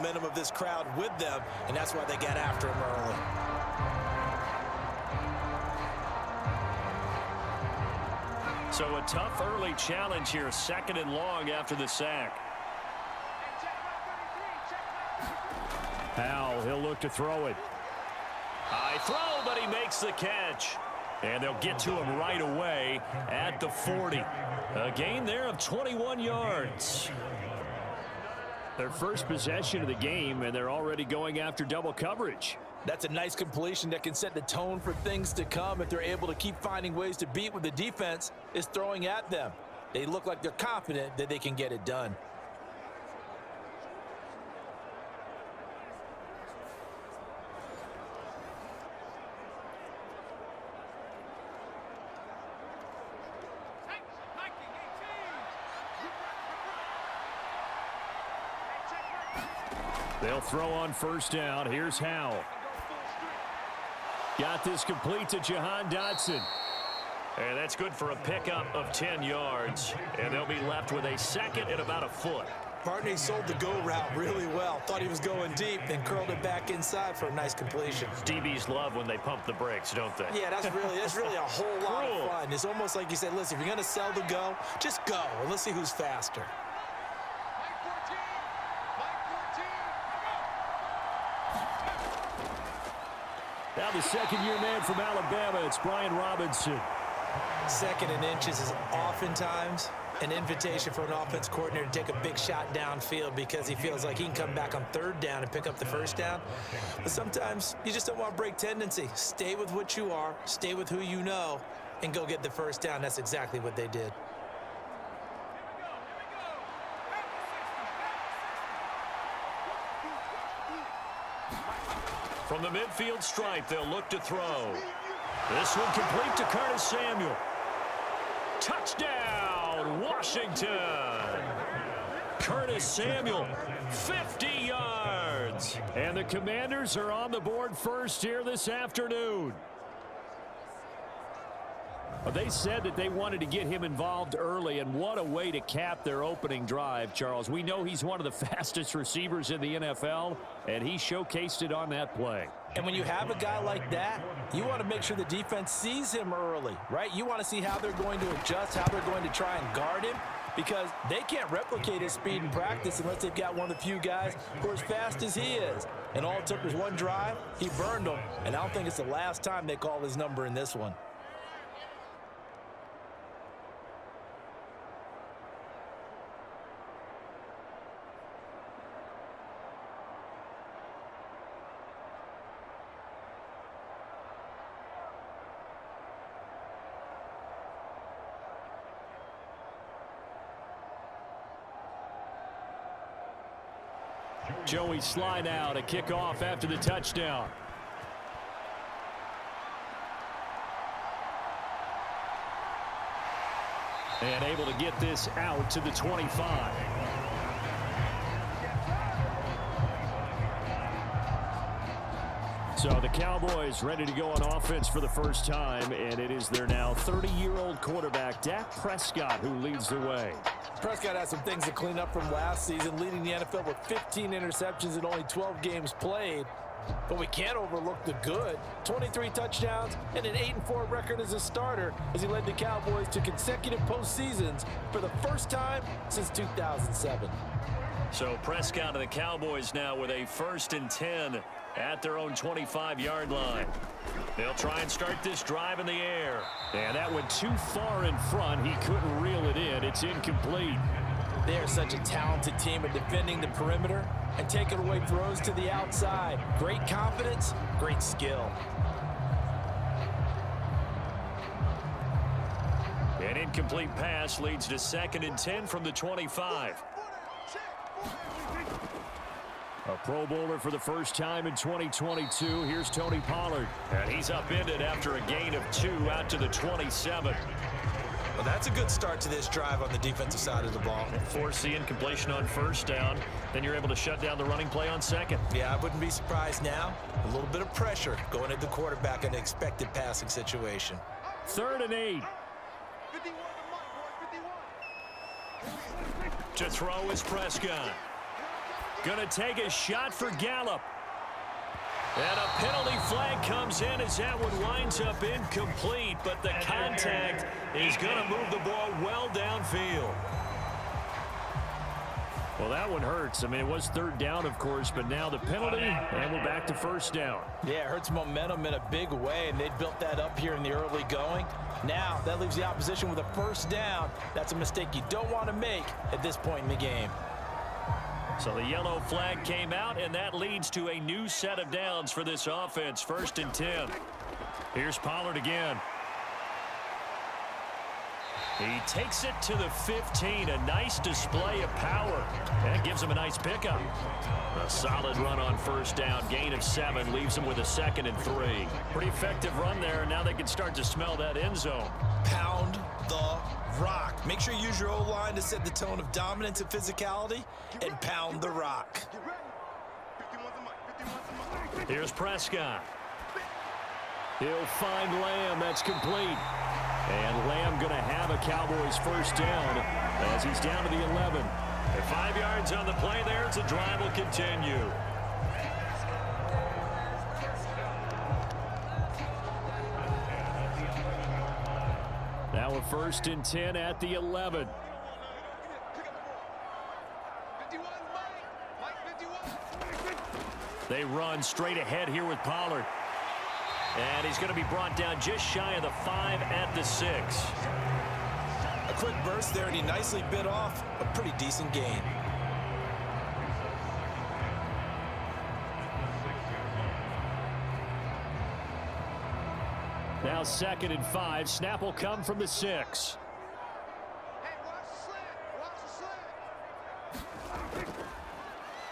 momentum of this crowd with them, and that's why they got after him early. So a tough early challenge here, 2nd and long after the sack. Howell, he'll look to throw it. High throw, but he makes the catch. And they'll get to him right away at the 40. A gain there of 21 yards. Their first possession of the game, and they're already going after double coverage. That's a nice completion that can set the tone for things to come if they're able to keep finding ways to beat what the defense is throwing at them. They look like they're confident that they can get it done. They'll throw on 1st down. Here's Howell. Got this complete to Jahan Dotson. And that's good for a pickup of 10 yards. And they'll be left with a 2nd and about a foot. Partney sold the go route really well. Thought he was going deep, then curled it back inside for a nice completion. DBs love when they pump the brakes, don't they? Yeah, that's really a whole lot of fun. It's almost like you said, listen, if you're going to sell the go, just go. And let's see who's faster. Now the 2nd-year man from Alabama, it's Brian Robinson. 2nd and inches is oftentimes an invitation for an offense coordinator to take a big shot downfield because he feels like he can come back on 3rd down and pick up the 1st down. But sometimes you just don't want to break tendency. Stay with what you are, stay with who you know, and go get the 1st down. That's exactly what they did. From the midfield stripe, they'll look to throw. This one complete to Curtis Samuel. Touchdown, Washington. Curtis Samuel, 50 yards. And the Commanders are on the board first here this afternoon. They said that they wanted to get him involved early, and what a way to cap their opening drive, Charles. We know he's one of the fastest receivers in the NFL, and he showcased it on that play. And when you have a guy like that, you want to make sure the defense sees him early, right? You want to see how they're going to adjust, how they're going to try and guard him, because they can't replicate his speed in practice unless they've got one of the few guys who are as fast as he is. And all it took was one drive. He burned them, and I don't think it's the last time they call his number in this one. Joey slide out, a kickoff after the touchdown. And able to get this out to the 25. So the Cowboys ready to go on offense for the first time, and it is their now 30-year-old quarterback, Dak Prescott, who leads the way. Prescott has some things to clean up from last season, leading the NFL with 15 interceptions in only 12 games played. But we can't overlook the good. 23 touchdowns and an 8-4 record as a starter as he led the Cowboys to consecutive postseasons for the first time since 2007. So Prescott and the Cowboys now with a 1st and 10 at their own 25-yard line. They'll try and start this drive in the air. And that went too far in front. He couldn't reel it in. It's incomplete. They are such a talented team at defending the perimeter and taking away throws to the outside. Great confidence, great skill. An incomplete pass leads to 2nd and 10 from the 25. A Pro Bowler for the first time in 2022. Here's Tony Pollard. And he's upended after a gain of 2 out to the 27. Well, that's a good start to this drive on the defensive side of the ball. Force the incompletion on 1st down. Then you're able to shut down the running play on 2nd. Yeah, I wouldn't be surprised now. A little bit of pressure going at the quarterback in an expected passing situation. 3rd and 8. To throw is Prescott. Going to take a shot for Gallup. And a penalty flag comes in as that one winds up incomplete, but the contact is going to move the ball well downfield. Well, that one hurts. I mean, it was third down, of course, but now the penalty, and we're back to first down. Yeah, it hurts momentum in a big way, and they built that up here in the early going. Now, that leaves the opposition with a first down. That's a mistake you don't want to make at this point in the game. So the yellow flag came out, and that leads to a new set of downs for this offense. 1st and 10. Here's Pollard again. He takes it to the 15. A nice display of power. That gives him a nice pickup. A solid run on first down. Gain of 7 leaves him with a 2nd and 3. Pretty effective run there, and now they can start to smell that end zone. Pound the rock. Make sure you use your O-line to set the tone of dominance and physicality, and pound the rock. Here's Prescott. He'll find Lamb. That's complete. And Lamb going to have a Cowboys first down as he's down to the 11. And 5 yards on the play there as the drive will continue. Now a 1st and 10 at the 11. They run straight ahead here with Pollard. And he's going to be brought down just shy of the 5 at the 6. A quick burst there, and he nicely bit off a pretty decent gain. Now 2nd and 5. Snap will come from the 6.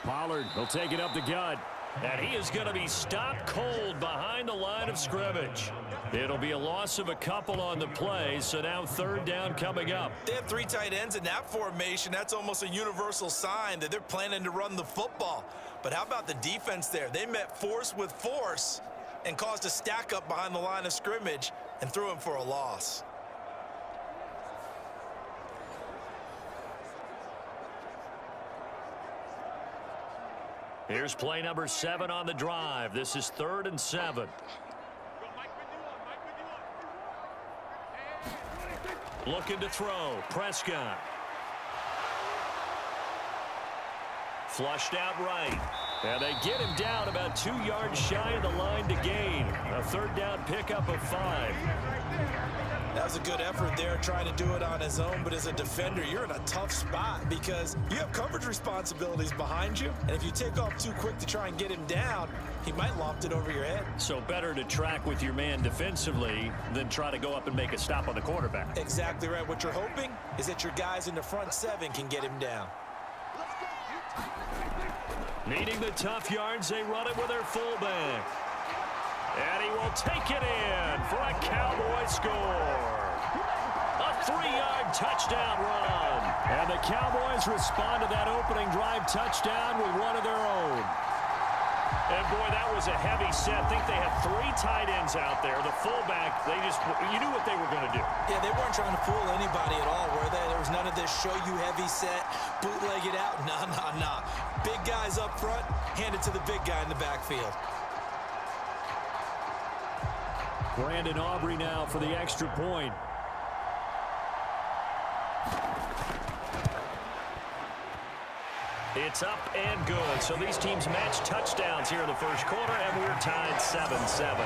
Pollard will take it up the gut. And he is going to be stopped cold behind the line of scrimmage. It'll be a loss of a couple on the play, so now 3rd down coming up. They have 3 tight ends in that formation. That's almost a universal sign that they're planning to run the football. But how about the defense there? They met force with force and caused a stack up behind the line of scrimmage and threw him for a loss. Here's play number 7 on the drive. This is 3rd and 7. Looking to throw. Prescott. Flushed out right. And they get him down about 2 yards shy of the line to gain. A 3rd down pickup of 5. That was a good effort there, trying to do it on his own. But as a defender, you're in a tough spot because you have coverage responsibilities behind you. And if you take off too quick to try and get him down, he might loft it over your head. So better to track with your man defensively than try to go up and make a stop on the quarterback. Exactly right. What you're hoping is that your guys in the front 7 can get him down. Needing the tough yards, they run it with their fullback. And he will take it in for a Cowboy score. A 3-yard touchdown run. And the Cowboys respond to that opening drive touchdown with one of their own. And boy, that was a heavy set. I think they had 3 tight ends out there. The fullback, you knew what they were going to do. Yeah, they weren't trying to fool anybody at all, were they? There was none of this show you heavy set, bootleg it out. Nah. Big guys up front, hand it to the big guy in the backfield. Brandon Aubrey now for the extra point. It's up and good. So these teams match touchdowns here in the first quarter, and we're tied 7-7.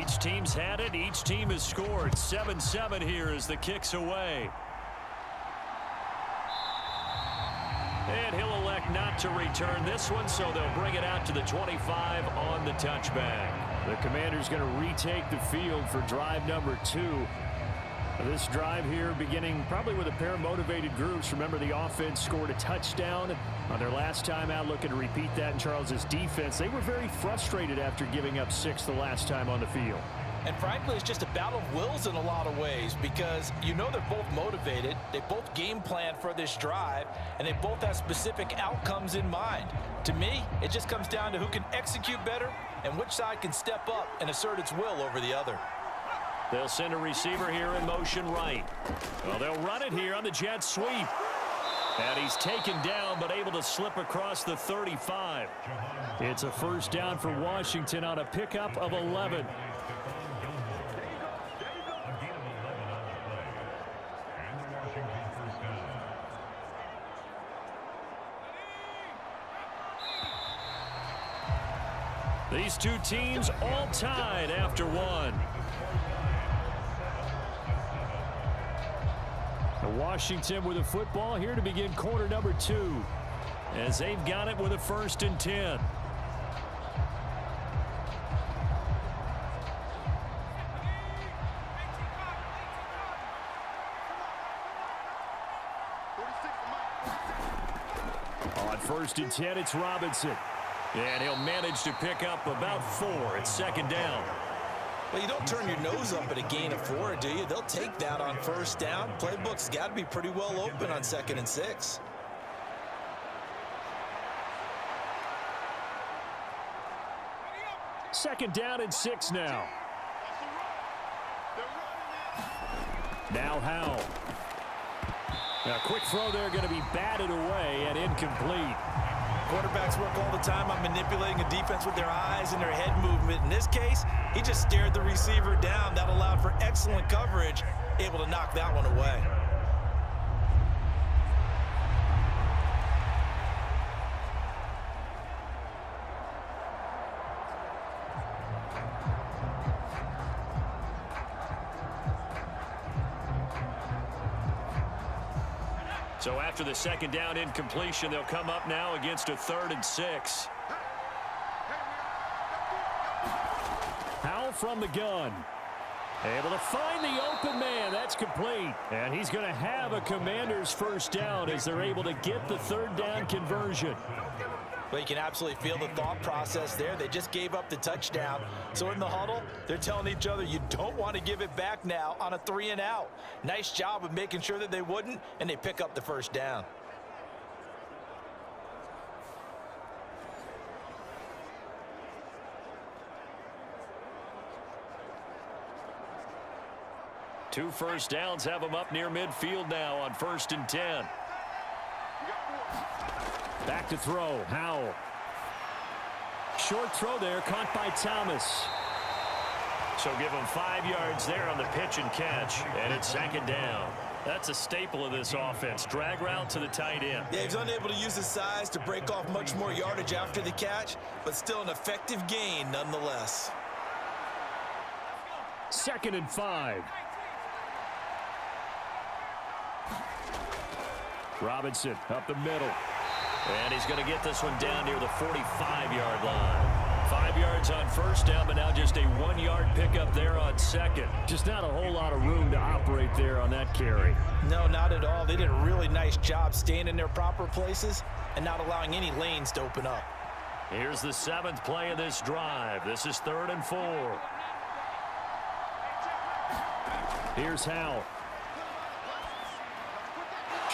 Each team's had it. Each team has scored. 7-7 here as the kick's away. And he'll elect not to return this one, so they'll bring it out to the 25 on the touchback. The Commander's going to retake the field for drive number 2. This drive here beginning probably with a pair of motivated groups. Remember, the offense scored a touchdown on their last time out, looking to repeat that in Charles's defense. They were very frustrated after giving up 6 the last time on the field. And frankly, it's just a battle of wills in a lot of ways because you know they're both motivated. They both game plan for this drive, and they both have specific outcomes in mind. To me, it just comes down to who can execute better and which side can step up and assert its will over the other. They'll send a receiver here in motion right. Well, they'll run it here on the jet sweep. And he's taken down but able to slip across the 35. It's a first down for Washington on a pickup of 11. These two teams all tied after one. Washington with a football here to begin quarter number 2 as they've got it with a 1st and 10. On 1st and 10, it's Robinson. And he'll manage to pick up about 4. It's 2nd down. Well, you don't turn your nose up at a gain of 4, do you? They'll take that on 1st down. Playbook's got to be pretty well open on 2nd and 6. Second down and 6 now. Now Howell. A quick throw there going to be batted away and incomplete. Quarterbacks work all the time on manipulating a defense with their eyes and their head movement. In this case, he just stared the receiver down. That allowed for excellent coverage, able to knock that one away. So after the second down incompletion, they'll come up now against a 3rd and 6. Howell from the gun. Able to find the open man. That's complete. And he's going to have a Commander's 1st down as they're able to get the 3rd down conversion. Well, you can absolutely feel the thought process there. They just gave up the touchdown. So in the huddle, they're telling each other, you don't want to give it back now on a 3 and out. Nice job of making sure that they wouldn't, and they pick up the 1st down. Two 1st downs have them up near midfield now on 1st and 10. Back to throw, Howell. Short throw there, caught by Thomas. So give him 5 yards there on the pitch and catch, and it's 2nd down. That's a staple of this offense. Drag route to the tight end. Yeah, he's unable to use his size to break off much more yardage after the catch, but still an effective gain nonetheless. 2nd and 5. Robinson up the middle. And he's going to get this one down near the 45-yard line. 5 yards on 1st down, but now just a 1-yard pickup there on 2nd. Just not a whole lot of room to operate there on that carry. No, not at all. They did a really nice job staying in their proper places and not allowing any lanes to open up. Here's the 7th play of this drive. This is 3rd and 4. Here's Howell.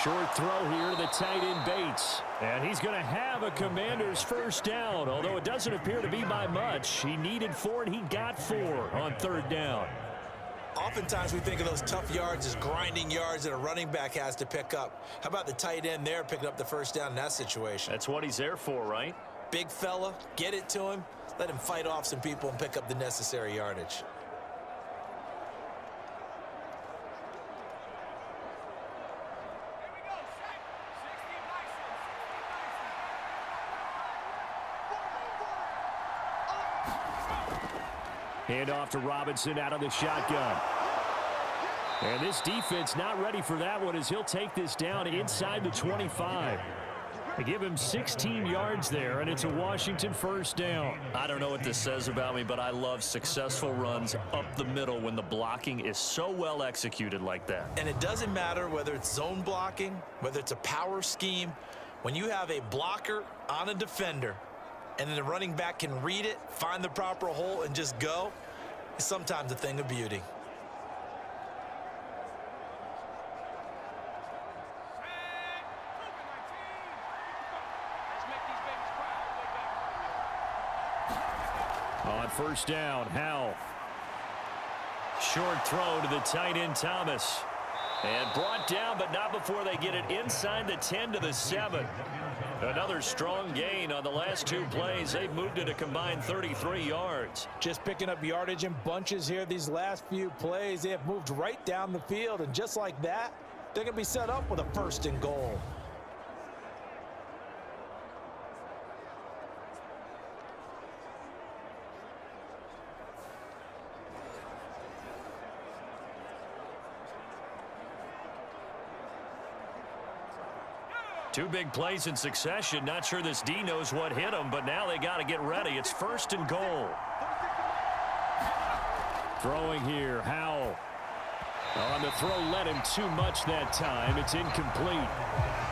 Short throw here to the tight end Bates. And he's going to have a Commander's 1st down, although it doesn't appear to be by much. He needed 4, and he got 4 on 3rd down. Oftentimes we think of those tough yards as grinding yards that a running back has to pick up. How about the tight end there picking up the 1st down in that situation? That's what he's there for, right? Big fella, get it to him, let him fight off some people and pick up the necessary yardage. Hand off to Robinson out of the shotgun. And this defense not ready for that one as he'll take this down inside the 25. They give him 16 yards there, and it's a Washington first down. I don't know what this says about me, but I love successful runs up the middle when the blocking is so well executed like that. And it doesn't matter whether it's zone blocking, whether it's a power scheme. When you have a blocker on a defender and then the running back can read it, find the proper hole, and just go, it's sometimes a thing of beauty. On first down, Howell. Short throw to the tight end, Thomas. And brought down, but not before they get it inside the 10 to the 7. Another strong gain on the last two plays. They've moved it a combined 33 yards. Just picking up yardage in bunches here these last few plays. They have moved right down the field, and just like that, they're going to be set up with a first and goal. Two big plays in succession. Not sure this D knows what hit him, but now they got to get ready. It's first and goal. Throwing here, Howell. On the throw, led him too much that time. It's incomplete.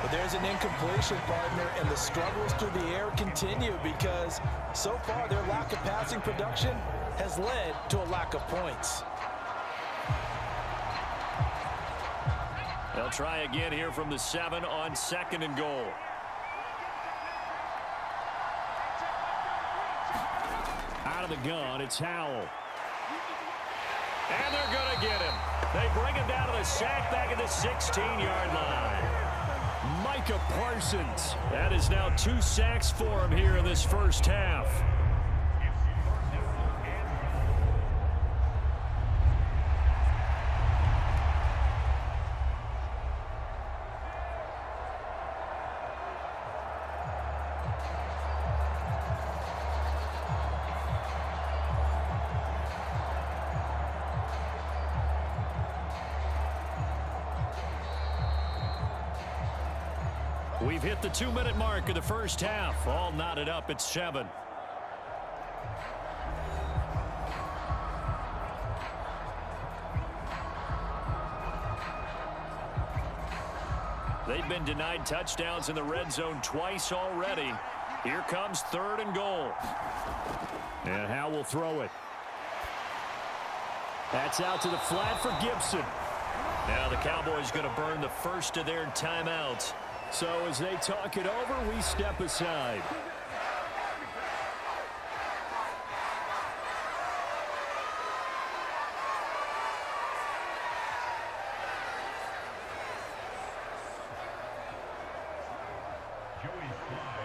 But there's an incompletion, partner, and the struggles through the air continue because so far their lack of passing production has led to a lack of points. They'll try again here from the 7 on second and goal. Out of the gun, it's Howell. And they're going to get him. They bring him down to the sack back at the 16-yard line. Micah Parsons. That is now 2 sacks for him here in this first half. We've hit the 2-minute mark of the first half. All knotted up at 7. They've been denied touchdowns in the red zone twice already. Here comes third and goal. And Howell will throw it. That's out to the flat for Gibson. Now the Cowboys going to burn the first of their timeouts. So as they talk it over, we step aside.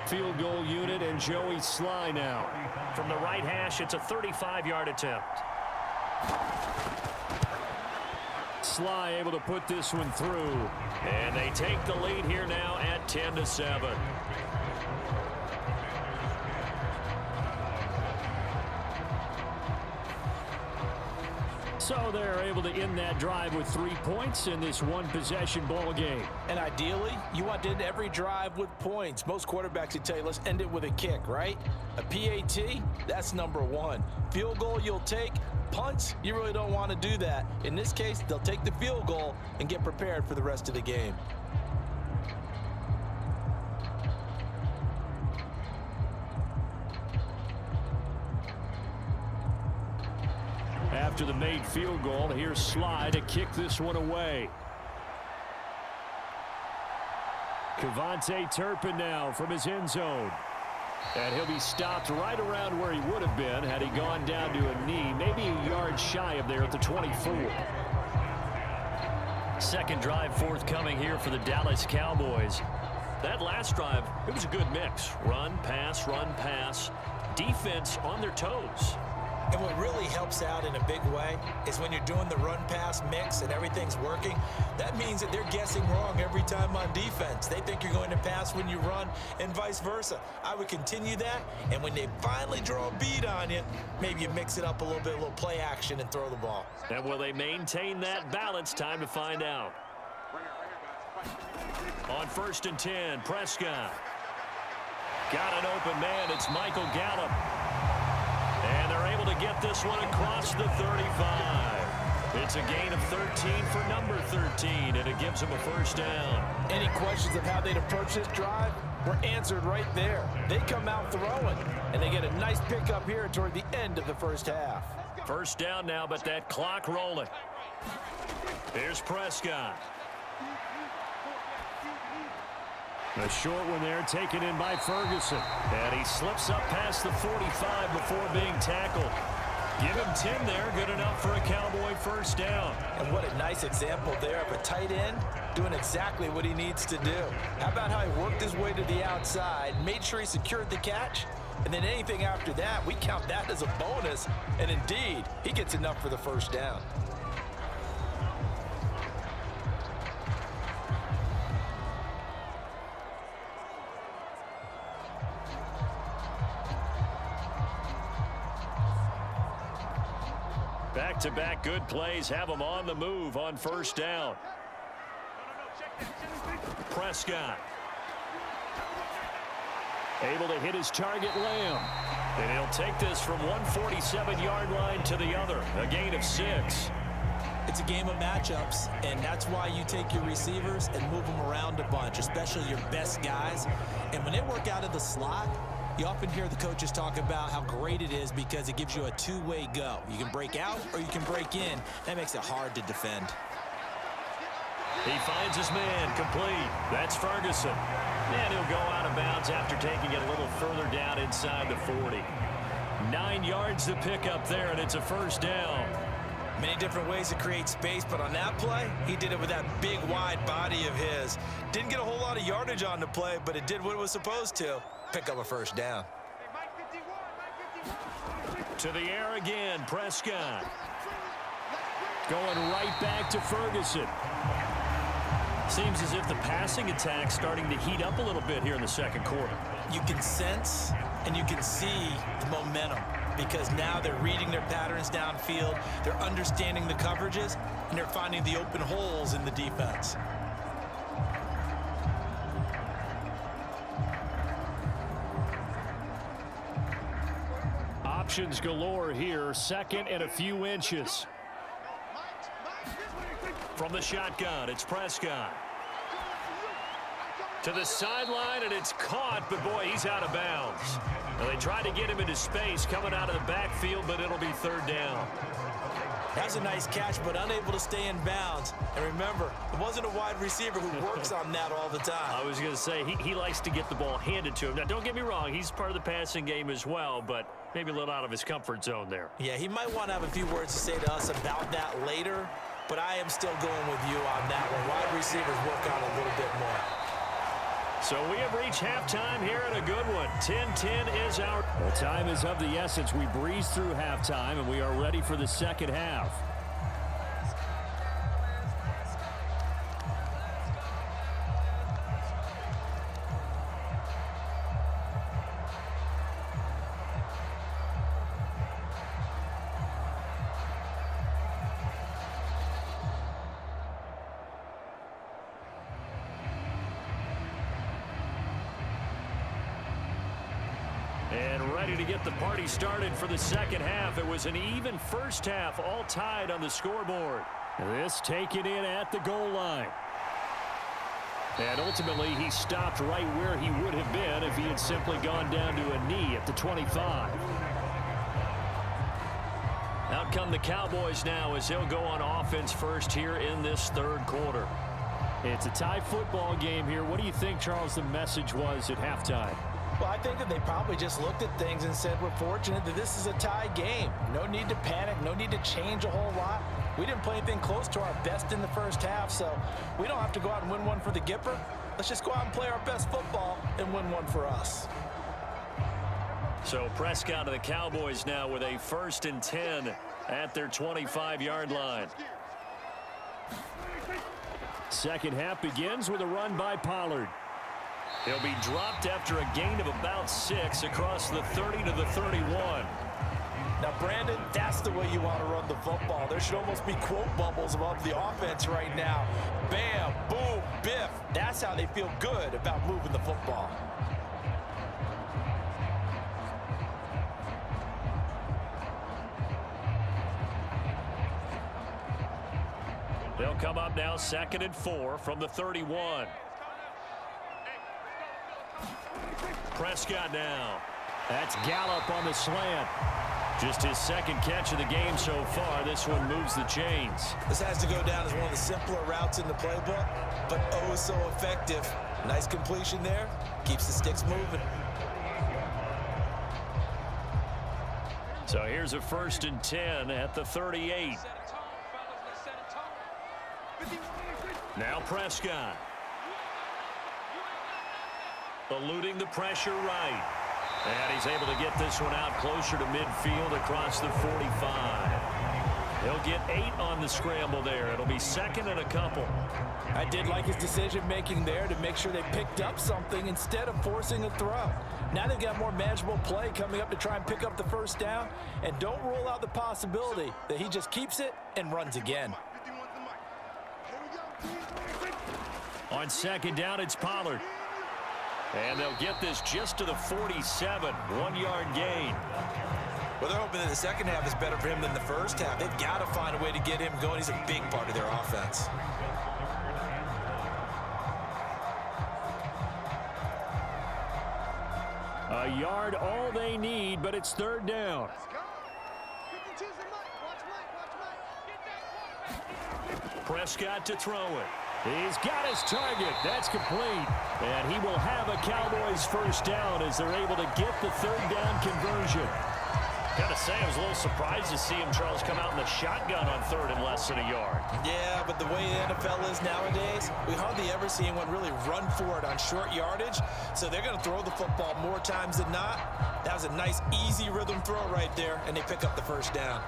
Field goal unit and Joey Sly now. From the right hash, it's a 35-yard attempt. Sly able to put this one through. And they take the lead here now at 10 to 7. So they're able to end that drive with 3 points in this one-possession ball game. And ideally, you want to end every drive with points. Most quarterbacks would tell you, let's end it with a kick, right? A PAT, that's number 1. Field goal you'll take. Punts, you really don't want to do that. In this case, they'll take the field goal and get prepared for the rest of the game. After the made field goal, here's Sly to kick this one away. Kevontae Turpin now from his end zone. And he'll be stopped right around where he would have been had he gone down to a knee, maybe a yard shy of there at the 24. Second drive forthcoming here for the Dallas Cowboys. That last drive, it was a good mix. Run, pass, defense on their toes. And what really helps out in a big way is when you're doing the run-pass mix and everything's working, that means that they're guessing wrong every time on defense. They think you're going to pass when you run and vice versa. I would continue that, and when they finally draw a bead on you, maybe you mix it up a little bit, a little play action, and throw the ball. And will they maintain that balance? Time to find out. On 1st and 10, Prescott. Got an open man. It's Michael Gallup. And they're able to get this one across the 35. It's a gain of 13 for number 13, and it gives them a first down. Any questions of how they'd approach this drive were answered right there. They come out throwing, and they get a nice pickup here toward the end of the first half. First down now, but that clock rolling. Here's Prescott. A short one there, taken in by Ferguson. And he slips up past the 45 before being tackled. Give him 10 there, good enough for a Cowboy first down. And what a nice example there of a tight end doing exactly what he needs to do. How about how he worked his way to the outside, made sure he secured the catch, and then anything after that, we count that as a bonus. And indeed, he gets enough for the first down. Back-to-back good plays have them on the move on first down. Prescott. Able to hit his target, Lamb. And he'll take this from 147-yard line to the other. A gain of 6. It's a game of matchups, and that's why you take your receivers and move them around a bunch, especially your best guys. And when they work out of the slot, you often hear the coaches talk about how great it is because it gives you a two-way go. You can break out or you can break in. That makes it hard to defend. He finds his man, complete. That's Ferguson. And he'll go out of bounds after taking it a little further down inside the 40. 9 yards to pick up there, and it's a first down. Many different ways to create space, but on that play, he did it with that big, wide body of his. Didn't get a whole lot of yardage on the play, but it did what it was supposed to. Pick up a first down. To the air again, Prescott. Going right back to Ferguson. Seems as if the passing attack's starting to heat up a little bit here in the second quarter. You can sense and you can see the momentum because now they're reading their patterns downfield, they're understanding the coverages, and they're finding the open holes in the defense. Options galore here, second and a few inches. From the shotgun, it's Prescott. To the sideline, and it's caught, but boy, he's out of bounds. Well, they tried to get him into space coming out of the backfield, but it'll be third down. That's a nice catch, but unable to stay in bounds. And remember, it wasn't a wide receiver who works on that all the time. I was going to say, he likes to get the ball handed to him. Now, don't get me wrong, he's part of the passing game as well, but maybe a little out of his comfort zone there. Yeah, he might want to have a few words to say to us about that later, but I am still going with you on that one. Wide receivers work on a little bit more. So we have reached halftime here at a good one. 10-10 is our... Well, time is of the essence. We breeze through halftime, and we are ready for the second half. And ready to get the party started for the second half. It was an even first half, all tied on the scoreboard. This taken in at the goal line. And ultimately, he stopped right where he would have been if he had simply gone down to a knee at the 25. Out come the Cowboys now as they'll go on offense first here in this third quarter. It's a tie football game here. What do you think, Charles, the message was at halftime? Well, I think that they probably just looked at things and said, we're fortunate that this is a tie game. No need to panic, no need to change a whole lot. We didn't play anything close to our best in the first half, so we don't have to go out and win one for the Gipper. Let's just go out and play our best football and win one for us. So Prescott of the Cowboys now with a 1st and 10 at their 25-yard line. Second half begins with a run by Pollard. He'll be dropped after a gain of about 6 across the 30 to the 31. Now, Brandon, that's the way you want to run the football. There should almost be quote bubbles above the offense right now. Bam, boom, biff. That's how they feel good about moving the football. come up now 2nd and 4 from the 31. Prescott now. That's Gallup on the slant. Just his 2nd catch of the game so far. This one moves the chains. This has to go down as one of the simpler routes in the playbook, but oh so effective. Nice completion there. Keeps the sticks moving. So here's a 1st and 10 at the 38. Now Prescott. Eluding the pressure right. And he's able to get this one out closer to midfield across the 45. He'll get 8 on the scramble there. It'll be 2nd and a couple. I did like his decision-making there to make sure they picked up something instead of forcing a throw. Now they've got more manageable play coming up to try and pick up the 1st down. And don't rule out the possibility that he just keeps it and runs again. On 2nd down, it's Pollard. And they'll get this just to the 47, 1-yard gain. Well, they're hoping that the 2nd half is better for him than the 1st half. They've got to find a way to get him going. He's a big part of their offense. A yard all they need, but it's 3rd down. Prescott to throw it. He's got his target. That's complete. And he will have a Cowboys 1st down as they're able to get the 3rd down conversion. Gotta say, I was a little surprised to see him, Charles, come out in the shotgun on 3rd and less than a yard. Yeah, but the way the NFL is nowadays, we hardly ever see anyone really run for it on short yardage. So they're going to throw the football more times than not. That was a nice, easy rhythm throw right there, and they pick up the 1st down.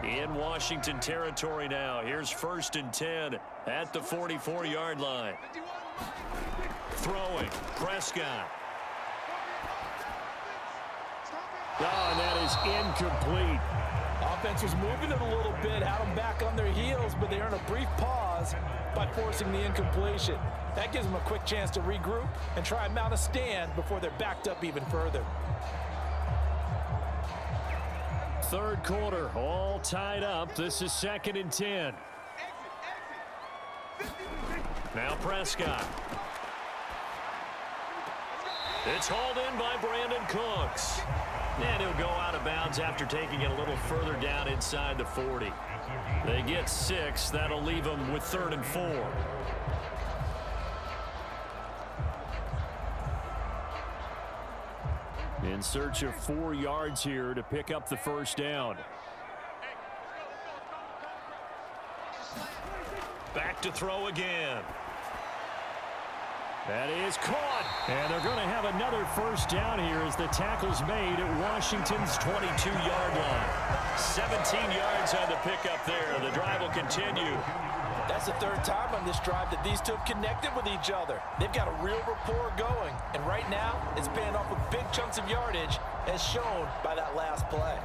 In Washington territory now. Here's 1st and 10 at the 44-yard line. Throwing. Prescott. Oh, and that is incomplete. Offense was moving it a little bit, had them back on their heels, but they earn a brief pause by forcing the incompletion. That gives them a quick chance to regroup and try and mount a stand before they're backed up even further. 3rd quarter, all tied up. This is 2nd and 10. Now Prescott. It's hauled in by Brandon Cooks. And he'll go out of bounds after taking it a little further down inside the 40. They get 6. That'll leave them with 3rd and 4. In search of 4 yards here to pick up the 1st down. Back to throw again. That is caught. And they're going to have another 1st down here as the tackle's made at Washington's 22-yard line. 17 yards on the pickup there. The drive will continue. That's the 3rd time on this drive that these two have connected with each other. They've got a real rapport going. And right now, it's paying off with big chunks of yardage, as shown by that last play.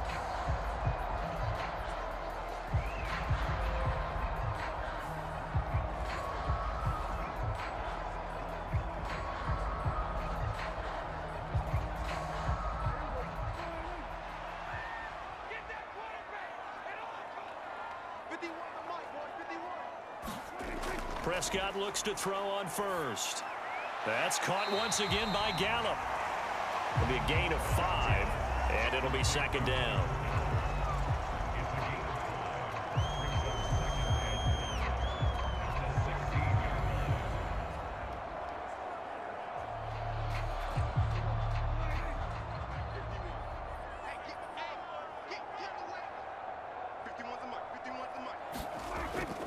Prescott looks to throw on 1st. That's caught once again by Gallup. It'll be a gain of 5, and it'll be 2nd down.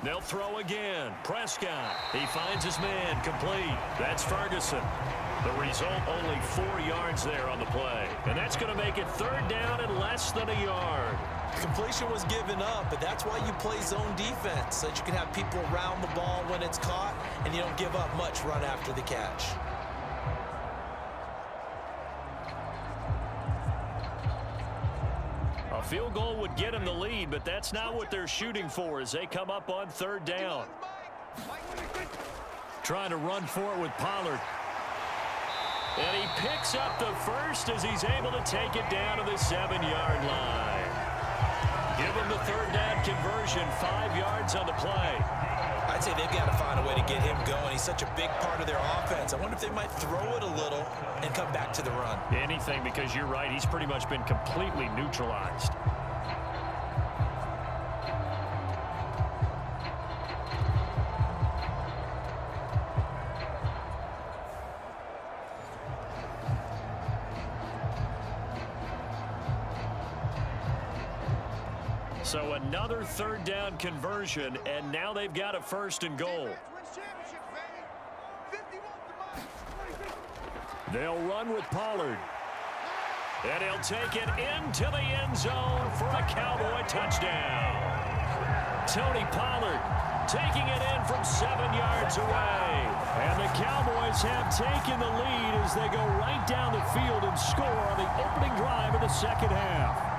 They'll throw again. Prescott. He finds his man. Complete. That's Ferguson. The result, only 4 yards there on the play. And that's going to make it 3rd down and less than a yard. Completion was given up, but that's why you play zone defense, so that you can have people around the ball when it's caught, and you don't give up much run after the catch. A field goal would get them the lead, but that's not what they're shooting for as they come up on 3rd down. Trying to run for it with Pollard. And he picks up the 1st as he's able to take it down to the 7-yard line. Give them the third down conversion, 5 yards on the play. I'd say they've got to find a way to get him going. He's such a big part of their offense. I wonder if they might throw it a little and come back to the run. Anything, because you're right, he's pretty much been completely neutralized. So another third down conversion, and now they've got a 1st and goal. They'll run with Pollard. And he'll take it into the end zone for a Cowboy touchdown. Tony Pollard taking it in from 7 yards away. And the Cowboys have taken the lead as they go right down the field and score on the opening drive of the second half.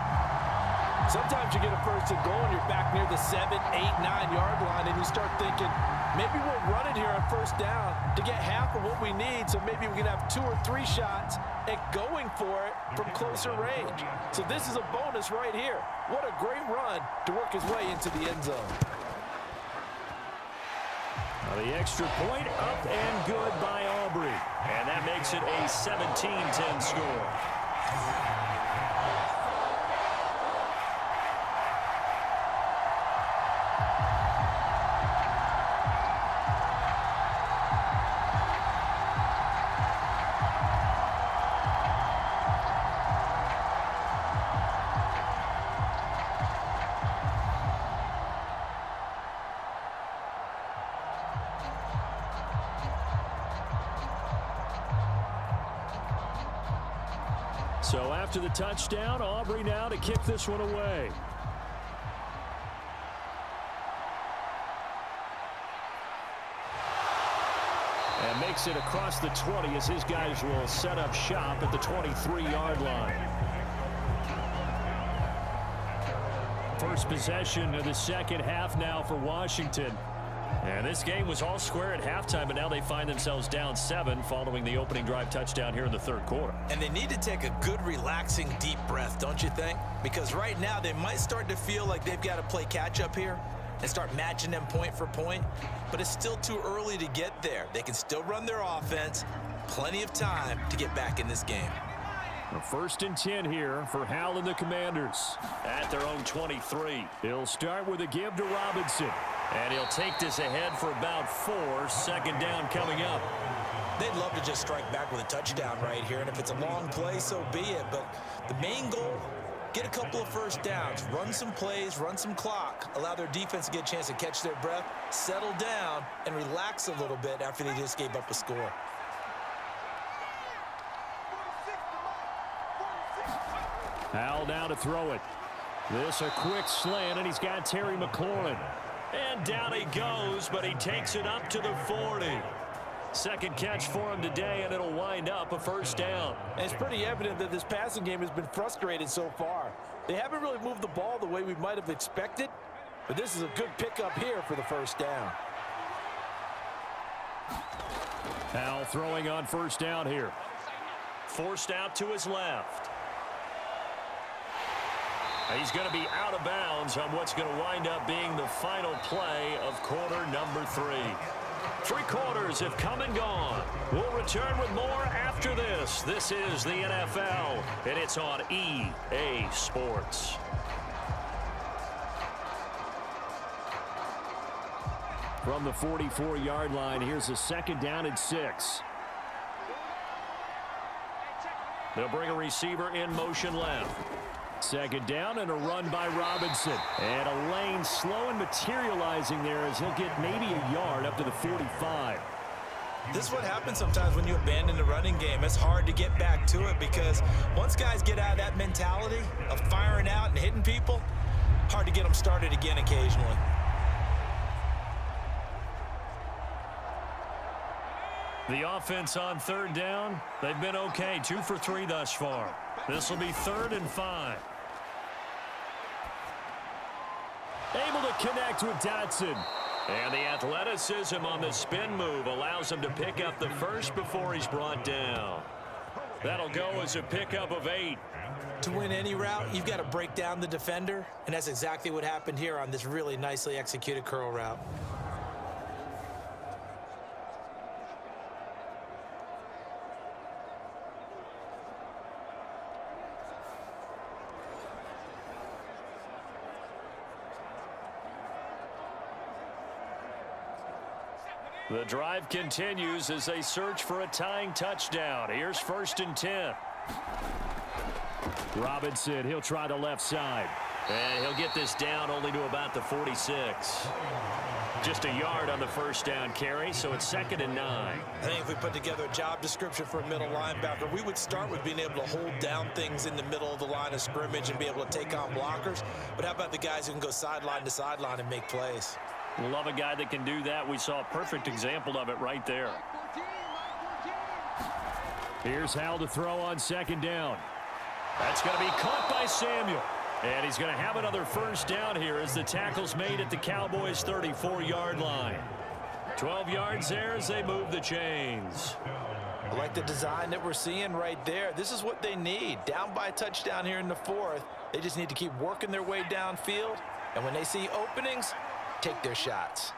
Sometimes you get a 1st and goal and you're back near the 7, 8, 9-yard line, and you start thinking, maybe we'll run it here on 1st down to get half of what we need, so maybe we can have 2 or 3 shots at going for it from closer range. So this is a bonus right here. What a great run to work his way into the end zone. The extra point up and good by Aubrey. And that makes it a 17-10 score. So after the touchdown, Aubrey now to kick this one away. And makes it across the 20 as his guys will set up shop at the 23-yard line. First possession of the second half now for Washington. And this game was all square at halftime, but now they find themselves down 7 following the opening drive touchdown here in the third quarter. And they need to take a good, relaxing, deep breath, don't you think? Because right now they might start to feel like they've got to play catch-up here and start matching them point for point. But it's still too early to get there. They can still run their offense. Plenty of time to get back in this game. A 1st and 10 here for Hal and the Commanders. At their own 23. He'll start with a give to Robinson. And he'll take this ahead for about 4. 2nd down coming up. They'd love to just strike back with a touchdown right here. And if it's a long play, so be it. But the main goal, get a couple of 1st downs. Run some plays, run some clock. Allow their defense to get a chance to catch their breath, settle down, and relax a little bit after they just gave up a score. Hal now to throw it. This a quick slant, and he's got Terry McLaurin. And down he goes, but he takes it up to the 40. 2nd catch for him today, and it'll wind up a 1st down. And it's pretty evident that this passing game has been frustrated so far. They haven't really moved the ball the way we might have expected, but this is a good pickup here for the 1st down. Hal throwing on 1st down here. Forced out to his left. He's going to be out of bounds on what's going to wind up being the final play of quarter number 3. 3 quarters have come and gone. We'll return with more after this. This is the NFL, and it's on EA Sports. From the 44-yard line, here's a 2nd down and 6. They'll bring a receiver in motion left. 2nd down and a run by Robinson. And a lane slow and materializing there as he'll get maybe a yard up to the 45. This is what happens sometimes when you abandon the running game. It's hard to get back to it because once guys get out of that mentality of firing out and hitting people, hard to get them started again occasionally. The offense on 3rd down, they've been okay. 2 for 3 thus far. This will be 3rd and 5. Able to connect with Dotson. And the athleticism on the spin move allows him to pick up the 1st before he's brought down. That'll go as a pickup of 8. To win any route, you've got to break down the defender, and that's exactly what happened here on this really nicely executed curl route. The drive continues as they search for a tying touchdown. Here's 1st and 10. Robinson, he'll try the left side. And he'll get this down only to about the 46. Just a yard on the first down carry, so it's 2nd and 9. I think if we put together a job description for a middle linebacker, we would start with being able to hold down things in the middle of the line of scrimmage and be able to take on blockers. But how about the guys who can go sideline to sideline and make plays? Love a guy that can do that. We saw a perfect example of it right there. Here's Hal to throw on 2nd down. That's going to be caught by Samuel. And he's going to have another first down here as the tackle's made at the Cowboys' 34-yard line. 12 yards there as they move the chains. I like the design that we're seeing right there. This is what they need. Down by a touchdown here in the 4th. They just need to keep working their way downfield. And when they see openings, take their shots.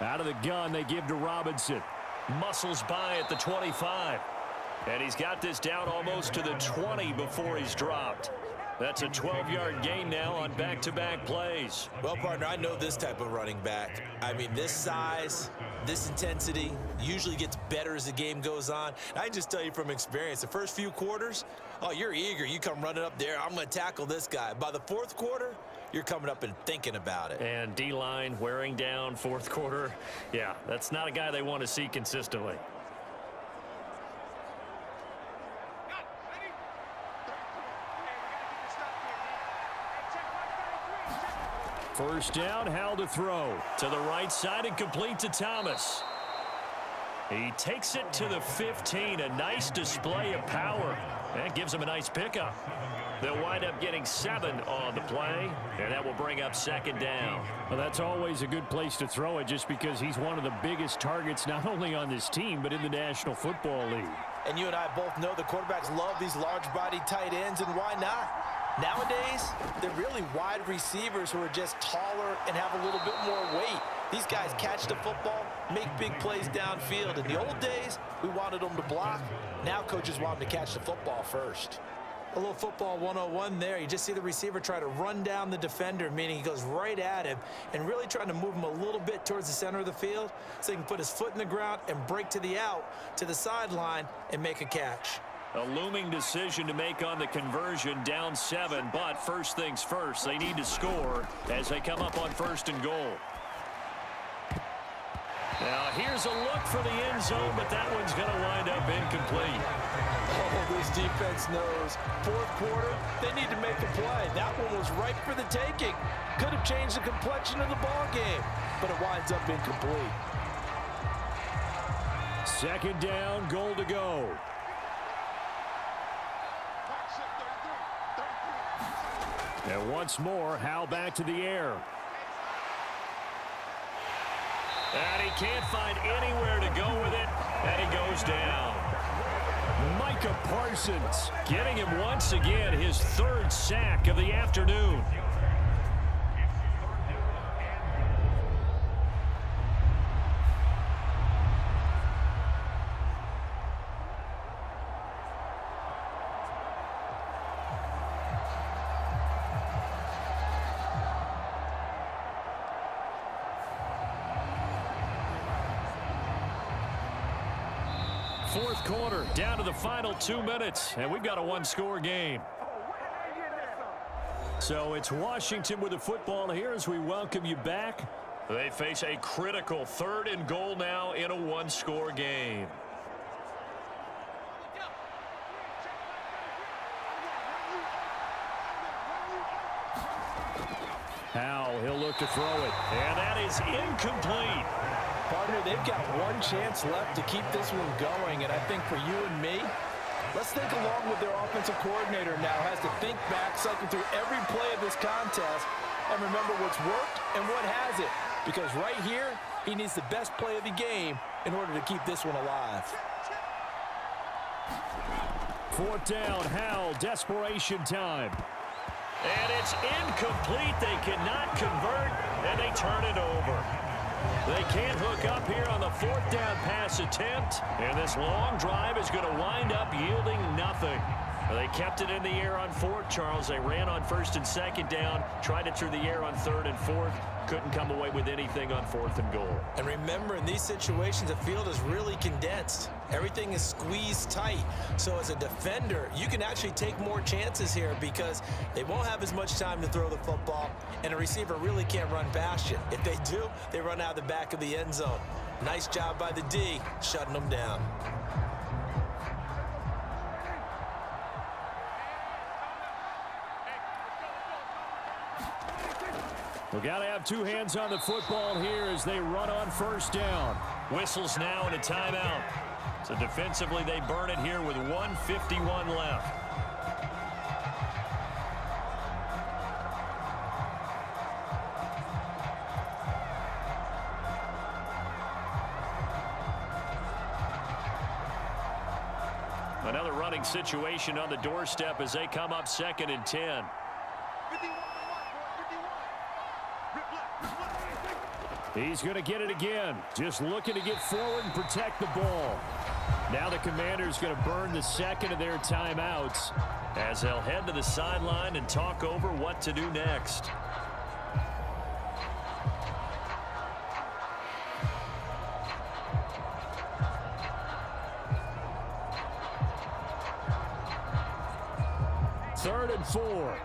Out of the gun, they give to Robinson. Muscles by at the 25. And he's got this down almost to the 20 before he's dropped. That's a 12-yard gain now on back-to-back plays. Well, partner, I know this type of running back. I mean, this size, this intensity usually gets better as the game goes on. And I can just tell you from experience, the first few quarters, oh, you're eager. You come running up there, I'm going to tackle this guy. By the 4th quarter, you're coming up and thinking about it. And D-line wearing down 4th quarter. Yeah, that's not a guy they want to see consistently. First down, Hal to throw. To the right side and complete to Thomas. He takes it to the 15. A nice display of power. That gives him a nice pickup. They'll wind up getting 7 on the play, and that will bring up 2nd down. Well, that's always a good place to throw it just because he's one of the biggest targets not only on this team but in the National Football League. And you and I both know the quarterbacks love these large-bodied tight ends, and why not? Nowadays, they're really wide receivers who are just taller and have a little bit more weight. These guys catch the football, make big plays downfield. In the old days, we wanted them to block. Now coaches want them to catch the football first. A little football 101 there. You just see the receiver try to run down the defender, meaning he goes right at him and really trying to move him a little bit towards the center of the field so he can put his foot in the ground and break to the out, to the sideline, and make a catch. A looming decision to make on the conversion, down 7, but first things first, they need to score as they come up on 1st and goal. Now here's a look for the end zone, but that one's going to wind up incomplete. Oh, this defense knows. 4th quarter, they need to make a play. That one was ripe for the taking. Could have changed the complexion of the ball game, but it winds up incomplete. 2nd down, goal to go. And once more, Hal back to the air. And he can't find anywhere to go with it, and he goes down. Micah Parsons getting him once again, his 3rd sack of the afternoon. Fourth quarter, down to the final 2 minutes, and we've got a 1-score game. So it's Washington with the football here as we welcome you back. They face a critical 3rd and goal now in a 1-score game. Howell, he'll look to throw it, and that is incomplete. Partner, they've got one chance left to keep this one going, and I think for you and me, let's think along with their offensive coordinator now has to think back, cycle through every play of this contest, and remember what's worked and what hasn't. Because right here, He needs the best play of the game in order to keep this one alive. Fourth down, Howell, desperation time. And it's incomplete. They cannot convert, and they turn it over. They can't hook up here on the fourth down pass attempt, and this long drive is going to wind up yielding nothing. They kept it in the air on fourth, Charles. They ran on first and second down, tried it through the air on third and fourth, couldn't come away with anything on fourth and goal. And remember, in these situations, the field is really condensed. Everything is squeezed tight. So as a defender, you can actually take more chances here because they won't have as much time to throw the football, and a receiver really can't run past you. If they do, they run out the back of the end zone. Nice job by the D, shutting them down. We've got to have two hands on the football here as they run on first down. Whistles now and a timeout. So defensively, they burn it here with 1:51 left. Another running situation on the doorstep as they come up 2nd and 10. He's going to get it again. Just looking to get forward and protect the ball. Now the Commanders going to burn the second of their timeouts as they'll head to the sideline and talk over what to do next. Third and 4.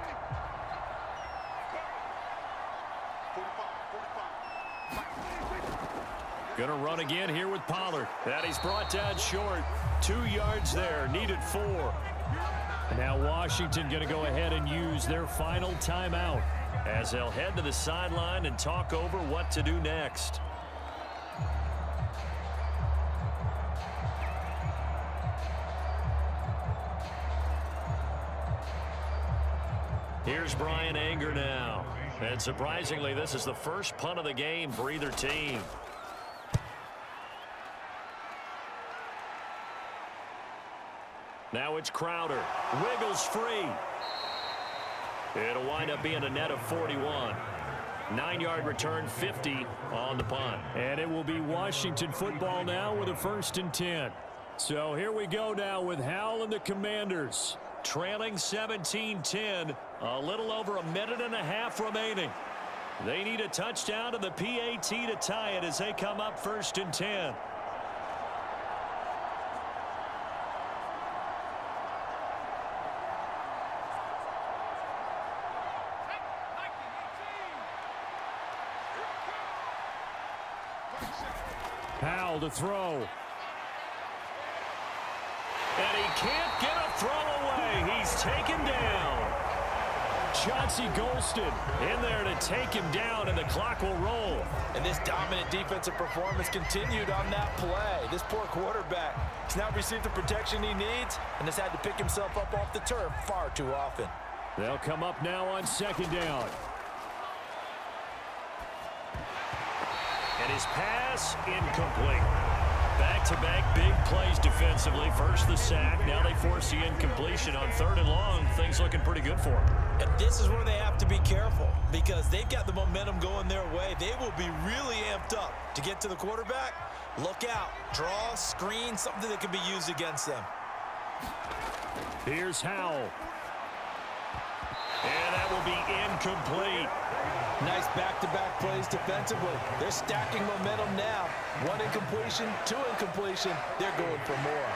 Going to run again here with Pollard. That he's brought down short. 2 yards there. Needed 4. Now Washington going to go ahead and use their final timeout as they'll head to the sideline and talk over what to do next. Here's Brian Anger now. And surprisingly, this is the first punt of the game for either team. Now it's Crowder. Wiggles free. It'll wind up being a net of 41. 9-yard return, 50 on the punt. And it will be Washington football now with a 1st and 10. So here we go now with Howell and the Commanders. Trailing 17-10. A little over a minute and a half remaining. They need a touchdown to the PAT to tie it as they come up 1st and 10. Howell to throw. And he can't get a throw away. He's taken down. Chauncey Golston in there to take him down, and the clock will roll. And this dominant defensive performance continued on that play. This poor quarterback has now received the protection he needs and has had to pick himself up off the turf far too often. They'll come up now on 2nd down. And his pass incomplete. Back-to-back big plays defensively. First the sack. Now they force the incompletion on 3rd and long. Things looking pretty good for them. And this is where they have to be careful because they've got the momentum going their way. They will be really amped up to get to the quarterback. Look out. Draw, screen, something that can be used against them. Here's Howell. And that will be incomplete. Nice back-to-back plays defensively. They're stacking momentum now. 1 incompletion, 2 incompletion. They're going for more.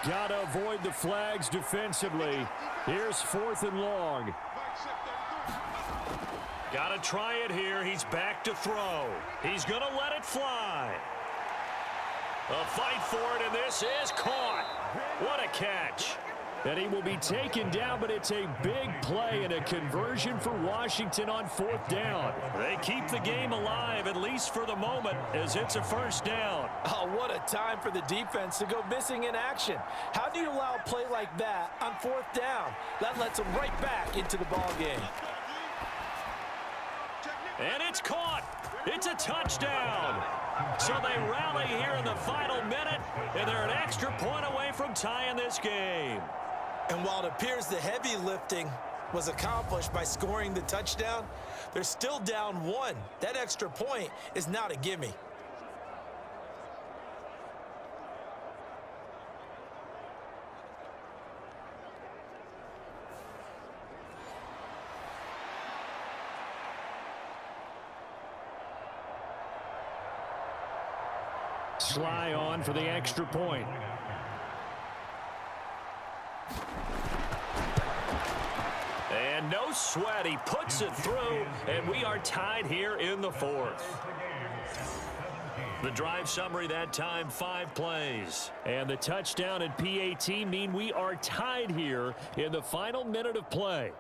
Gotta avoid the flags defensively. Here's 4th and long. Gotta try it here. He's back to throw. He's gonna let it fly. A fight for it, and this is caught. What a catch. And he will be taken down, but it's a big play and a conversion for Washington on 4th down. They keep the game alive, at least for the moment, as it's a first down. Oh, what a time for the defense to go missing in action. How do you allow a play like that on 4th down? That lets them right back into the ball game. And it's caught. It's a touchdown. So they rally here in the final minute, and they're an extra point away from tying this game. And while it appears the heavy lifting was accomplished by scoring the touchdown, they're still down 1. That extra point is not a gimme. Sly on for the extra point. And no sweat, he puts it through, and we are tied here in the 4th. The drive summary that time, 5 plays. And the touchdown and PAT mean we are tied here in the final minute of play.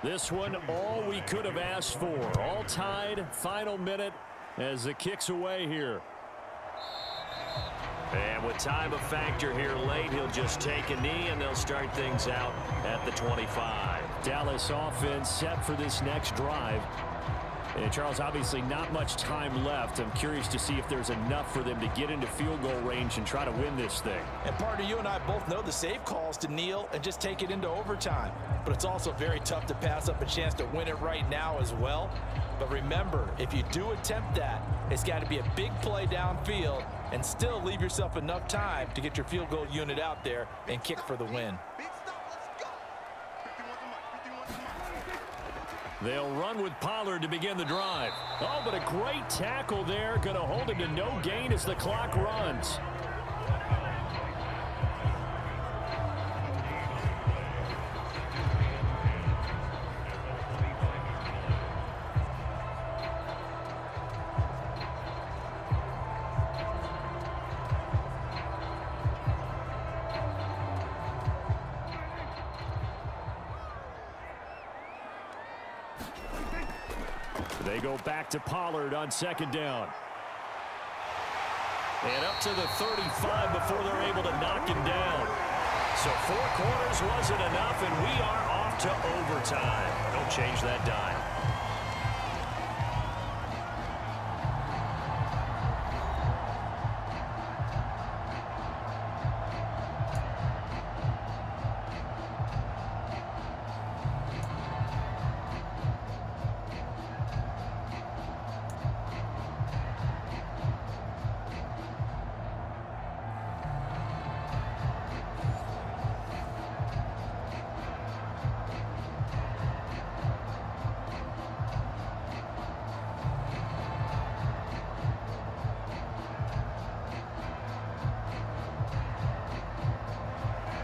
This one, all we could have asked for. All tied, final minute as the kick's away here. And with time a factor here late, he'll just take a knee, and they'll start things out at the 25. Dallas offense set for this next drive. And Charles, obviously not much time left. I'm curious to see if there's enough for them to get into field goal range and try to win this thing. And partner, you and I both know the safe calls to kneel and just take it into overtime. But it's also very tough to pass up a chance to win it right now as well. But remember, if you do attempt that, it's got to be a big play downfield and still leave yourself enough time to get your field goal unit out there and kick for the win. They'll run with Pollard to begin the drive. Oh, but a great tackle there. Going to hold him to no gain as the clock runs. They go back to Pollard on 2nd down. And up to the 35 before they're able to knock him down. So 4 quarters wasn't enough, and we are off to overtime. Don't change that dime.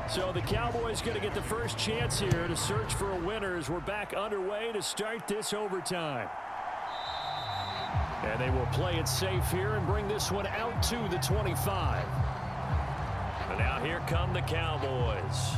So the Cowboys going to get the first chance here to search for a winner as we're back underway to start this overtime. And they will play it safe here and bring this one out to the 25. And now here come the Cowboys.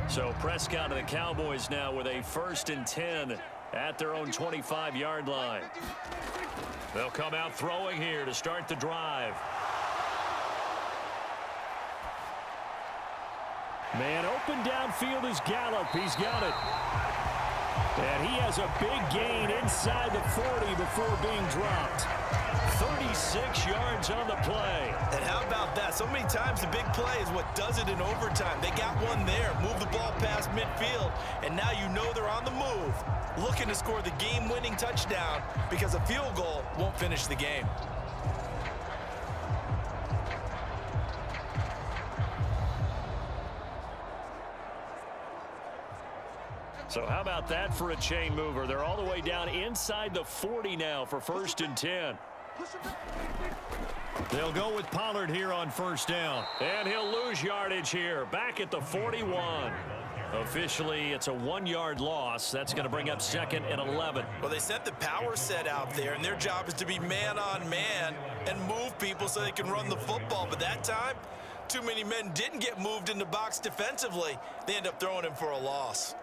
So Prescott and the Cowboys now with a 1st and 10 at their own 25-yard line. They'll come out throwing here to start the drive. Man open downfield is Gallup. He's got it. And he has a big gain inside the 40 before being dropped. 36 yards on the play. And how about that? So many times the big play is what does it in overtime. They got one there, move the ball past midfield, and now you know they're on the move, looking to score the game-winning touchdown because a field goal won't finish the game. So how about that for a chain mover? They're all the way down inside the 40 now for 1st and 10. They'll go with Pollard here on 1st down. And he'll lose yardage here. Back at the 41. Officially, it's a 1-yard loss. That's going to bring up 2nd and 11. Well, they sent the power set out there, and their job is to be man-on-man and move people so they can run the football. But that time, too many men didn't get moved in the box defensively. They end up throwing him for a loss.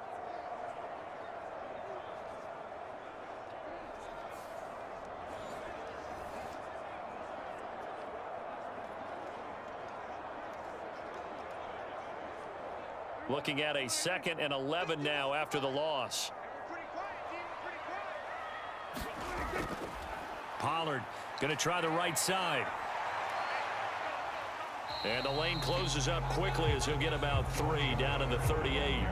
Looking at a 2nd and 11 now after the loss. Pollard going to try the right side. And the lane closes up quickly as he'll get about 3 down to the 38.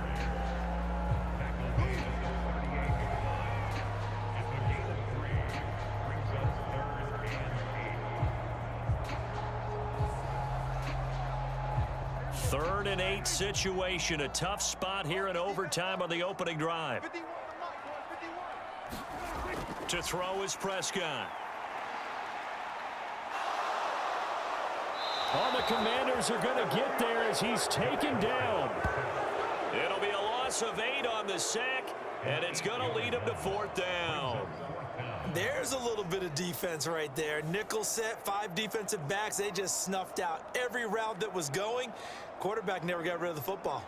Third and 8 situation. A tough spot here in overtime on the opening drive. To throw is Prescott. Oh, the Commanders are going to get there as he's taken down. It'll be a loss of 8 on the sack, and it's going to lead him to 4th down. There's a little bit of defense right there. Nickel set, 5 defensive backs. They just snuffed out every route that was going. Quarterback never got rid of the football.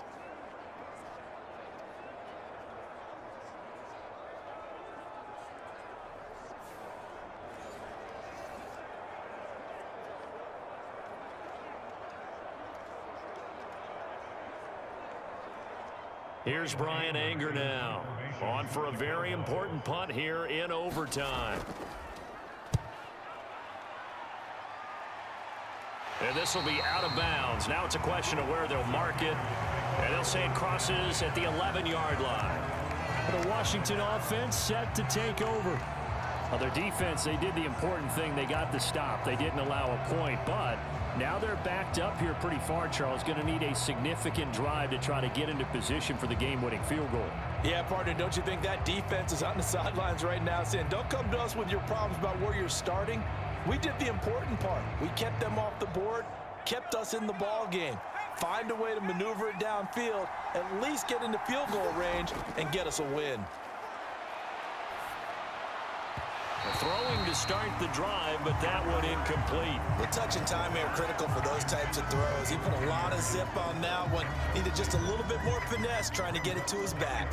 Here's Brian Anger now. On for a very important punt here in overtime. And this will be out of bounds. Now it's a question of where they'll mark it. And they'll say it crosses at the 11-yard line. The Washington offense set to take over. Well, their defense, they did the important thing. They got the stop. They didn't allow a point, but now they're backed up here pretty far, Charles. Going to need a significant drive to try to get into position for the game-winning field goal. Yeah, partner, don't you think that defense is on the sidelines right now saying, don't come to us with your problems about where you're starting. We did the important part. We kept them off the board, kept us in the ball game. Find a way to maneuver it downfield, at least get into field goal range, and get us a win. Throwing to start the drive, but that one incomplete. The touch and time are critical for those types of throws. He put a lot of zip on that one. Needed just a little bit more finesse trying to get it to his back.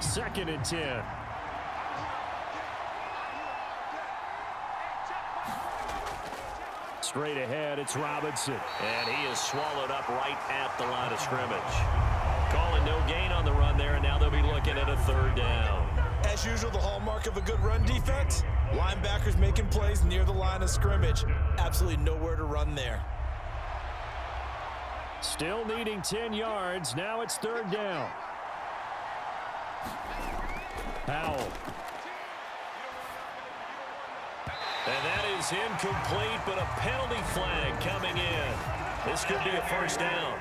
Second and 10. Straight ahead, it's Robinson. And he is swallowed up right at the line of scrimmage. Calling no gain on the run there, and now they'll be looking at a 3rd down. As usual, the hallmark of a good run defense, linebackers making plays near the line of scrimmage. Absolutely nowhere to run there. Still needing 10 yards. Now it's 3rd down. Powell. And that is incomplete, but a penalty flag coming in. This could be a 1st down.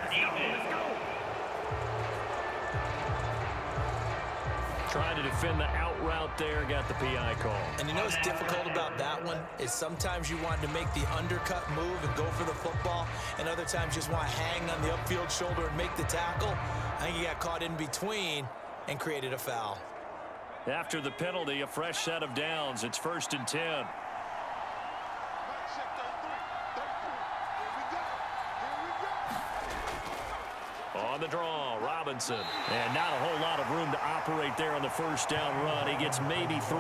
Trying to defend the out route there, got the PI call. And you know what's difficult about that one is sometimes you want to make the undercut move and go for the football, and other times you just want to hang on the upfield shoulder and make the tackle. I think he got caught in between and created a foul. After the penalty, a fresh set of downs. It's 1st and 10. On the draw, Robinson. And not a whole lot of room to operate there on the 1st down run. He gets maybe 3.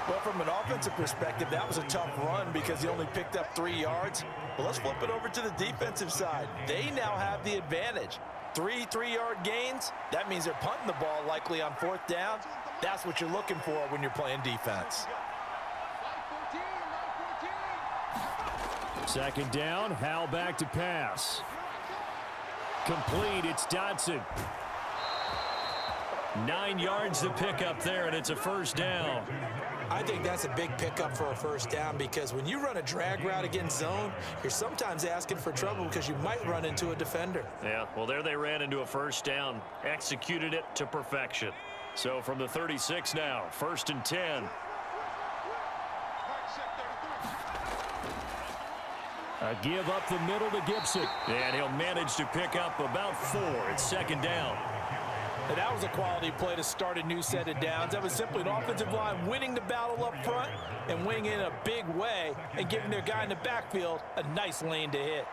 Well, from an offensive perspective, that was a tough run because he only picked up 3 yards. Well, let's flip it over to the defensive side. They now have the advantage. 3 3-yard gains. That means they're punting the ball likely on 4th down. That's what you're looking for when you're playing defense. 2nd down, Howell back to pass. Complete, it's Dodson. 9 yards to pick up there, and it's a first down. I think that's a big pickup for a first down because when you run a drag route against zone, you're sometimes asking for trouble because you might run into a defender. Yeah, well, there they ran into a first down, executed it to perfection. So from the 36 now, 1st and 10. A give up the middle to Gibson. And he'll manage to pick up about 4. It's 2nd down. And that was a quality play to start a new set of downs. That was simply an offensive line winning the battle up front and winning in a big way and giving their guy in the backfield a nice lane to hit.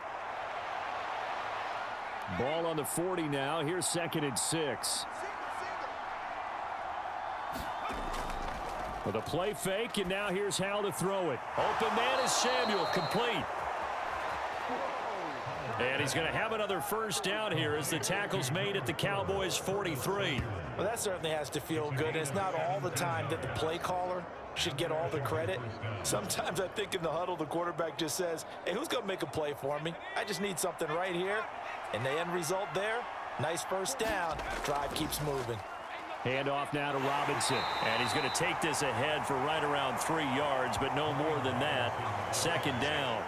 Ball on the 40 now. Here's 2nd and 6. With a play fake, and now here's Hal to throw it. Open man is Samuel, complete. And he's going to have another first down here as the tackle's made at the Cowboys' 43. Well, that certainly has to feel good. And it's not all the time that the play caller should get all the credit. Sometimes I think in the huddle, the quarterback just says, hey, who's going to make a play for me? I just need something right here. And the end result there, nice first down. Drive keeps moving. Hand off now to Robinson. And he's going to take this ahead for right around 3 yards, but no more than that. 2nd down.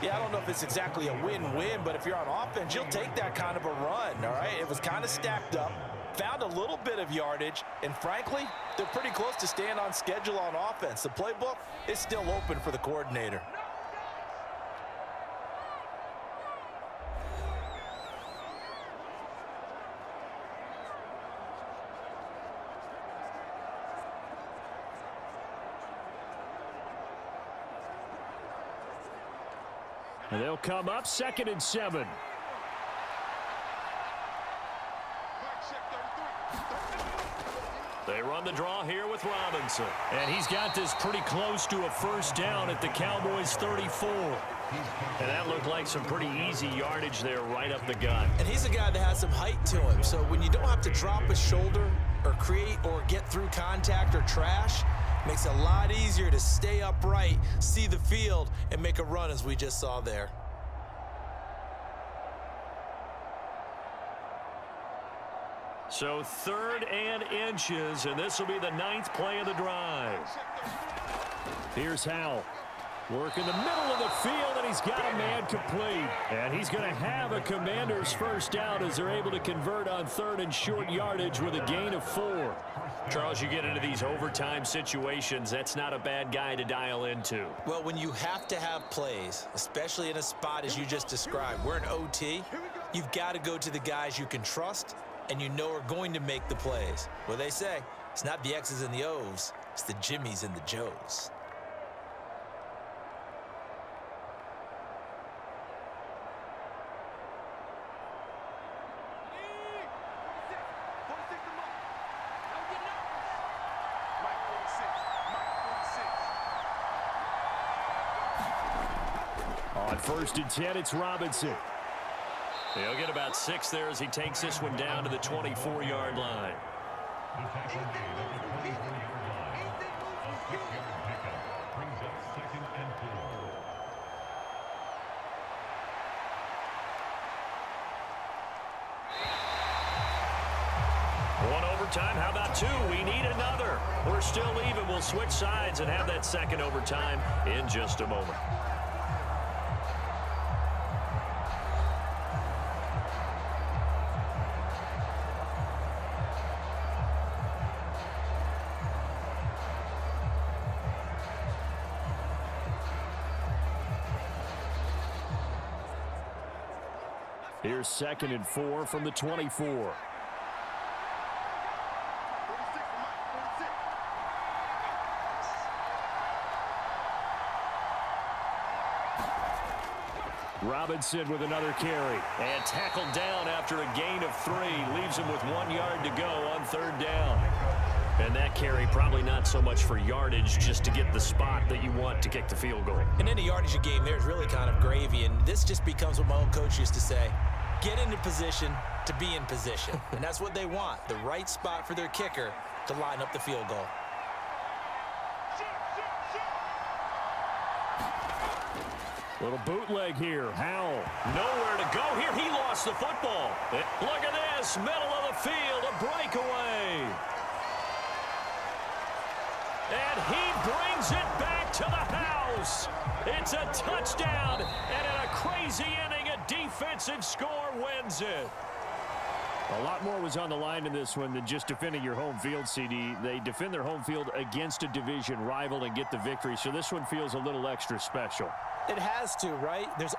Yeah, I don't know if it's exactly a win-win, but if you're on offense, you'll take that kind of a run, all right? It was kind of stacked up, found a little bit of yardage, and frankly, they're pretty close to staying on schedule on offense. The playbook is still open for the coordinator. And they'll come up 2nd and 7. They run the draw here with Robinson. And he's got this pretty close to a first down at the Cowboys' 34. And that looked like some pretty easy yardage there right up the gut. And he's a guy that has some height to him. So when you don't have to drop a shoulder or create or get through contact or trash, makes it a lot easier to stay upright, see the field, and make a run as we just saw there. So 3rd and inches, and this will be the 9th play of the drive. Here's Howell. Work in the middle of the field, and he's got a man complete. And he's going to have a Commander's first down as they're able to convert on 3rd and short yardage with a gain of 4. Charles, you get into these overtime situations, that's not a bad guy to dial into. Well, when you have to have plays, especially in a spot as you just described, we're in OT, you've got to go to the guys you can trust and you know are going to make the plays. Well, they say, it's not the X's and the O's, it's the Jimmies and the Joes. On 1st and 10, it's Robinson. He'll get about 6 there as he takes this one down to the 24-yard line. One overtime, how about 2? We need another. We're still even. We'll switch sides and have that 2nd overtime in just a moment. Here's 2nd and 4 from the 24. Robinson with another carry. And tackled down after a gain of 3. Leaves him with 1 yard to go on 3rd down. And that carry probably not so much for yardage, just to get the spot that you want to kick the field goal. And in a yardage game, there's really kind of gravy. And this just becomes what my old coach used to say. Get into position to be in position. And that's what they want. The right spot for their kicker to line up the field goal. Little bootleg here. Howell. Nowhere to go here. He lost the football. Look at this. Middle of the field. A breakaway. It's a touchdown, and in a crazy inning, a defensive score wins it. A lot more was on the line in this one than just defending your home field, CD. They defend their home field against a division rival and get the victory, so this one feels a little extra special. It has to, right? There's